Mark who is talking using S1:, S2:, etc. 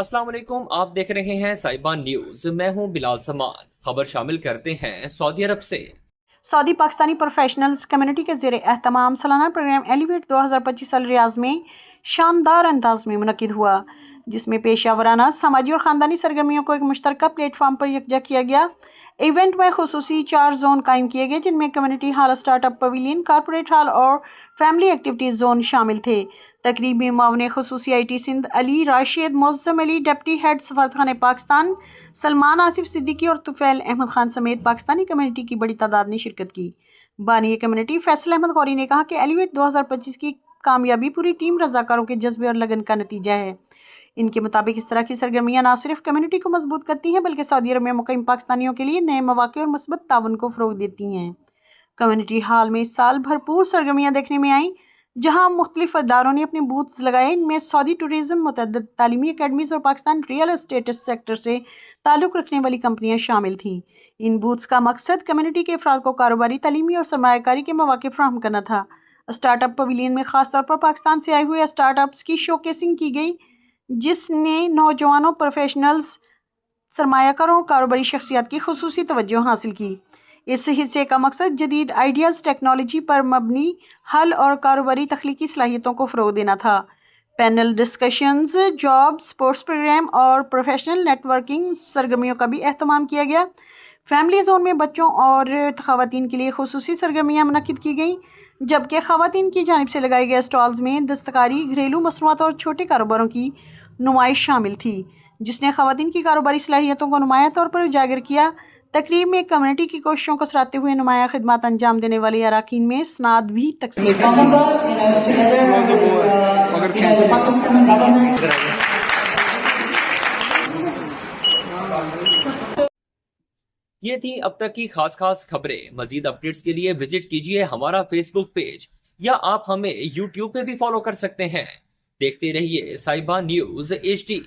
S1: अस्सलाम वालेकुम, आप देख रहे हैं साइबा न्यूज। मैं हूं बिलाल समान। खबर शामिल करते हैं सऊदी अरब से।
S2: सऊदी पाकिस्तानी प्रोफेशनल्स कम्युनिटी के ज़ेर एहतमाम सालाना प्रोग्राम एलिवेट 2025 अल रियाज में शानदार अंदाज में मुनक्किद हुआ, जिसमें पेशावराना समाजी और ख़ानदानी सरगर्मियों को एक मुश्तरका प्लेटफार्म पर यकजा किया गया। इवेंट में खुसूसी 4 जोन कायम किए गए, जिनमें community hall, startup pavilion, corporate hall और फैमिली एक्टिविटीज़ जोन शामिल थे। तकरीब में मामले खुसूसी IT Sindh Ali Rashid, Moazzam Ali, deputy head सफारतखाने पाकिस्तान सलमान आसिफ सिद्दीकी और तुफैल अहमद खान समेत पाकिस्तानी कम्युनिटी की बड़ी तादाद ने शिरकत की। बानी कम्युनिटी फैसल अहमद गौरी ने कहा कि एलिवेट 2025 की कामयाबी पूरी टीम रजाकारों के जज्बे और लगन का नतीजा है। इनके मुताबिक इस तरह की सरगर्मियाँ न सिर्फ कम्युनिटी को मजबूत करती हैं, बल्कि सऊदी अरब में मुक़ीम पाकिस्तानियों के लिए नए मौक़े और मुस्बत ताउन को फ़रोग़ देती हैं। कम्युनिटी हॉल में इस साल भरपूर सरगर्मियाँ देखने में आईं, जहाँ मुख्तलिफ इदारों ने अपने बूथ्स लगाए। इनमें सऊदी टूरिज़्म, मुतअद्दिद तालीमी अकेडमीज़ और पाकिस्तान रियल एस्टेट सेक्टर से ताल्लुक़ रखने वाली कंपनियाँ शामिल थीं। इन बूथ्स का मकसद कम्युनिटी के अफराद को कारोबारी, तालीमी और सरमायाकारी के मौक़े फराहम करना था। स्टार्टअप पवेलियन में ख़ास तौर पर पाकिस्तान से आए हुए स्टार्टअप्स की शोकेसिंग की गई, जिसने नौजवानों, प्रोफेशनल्स, सरमायाकारों और कारोबारी शख्सियत की खुसूसी तवज्जो हासिल की। इस हिस्से का मकसद जदीद आइडियाज़, टेक्नोलॉजी पर मबनी हल और कारोबारी तख्लीकी सलाहियतों को फ़रोग़ देना था। Panel discussions, job, sports program और प्रोफेशनल नेटवर्किंग सरगर्मियों का भी एहतमाम किया गया। फैमिली जोन में बच्चों और ख़वातीन के लिए खुसूसी सरगर्मियाँ मुनक्किद की गई, जबकि ख़वातीन की जानिब से लगाए गए स्टॉल्स में दस्तकारी, घरेलू मसनूआत और छोटे कारोबारों की नुमाइश शामिल थी, जिसने ख़वातीन की कारोबारी सलाहियतों को नुमाया तौर पर उजागर किया। तकरीब में कम्युनिटी की कोशिशों को सराहते हुए नुमाया खिदमत अंजाम देने वाले अराकीन में सनाद भी तकसीम
S1: ये थी अब तक की खास खबरें। मजीद अपडेट्स के लिए विजिट कीजिए हमारा फेसबुक पेज, या आप हमें यूट्यूब पे भी फॉलो कर सकते हैं। देखते रहिए साइबा न्यूज HD।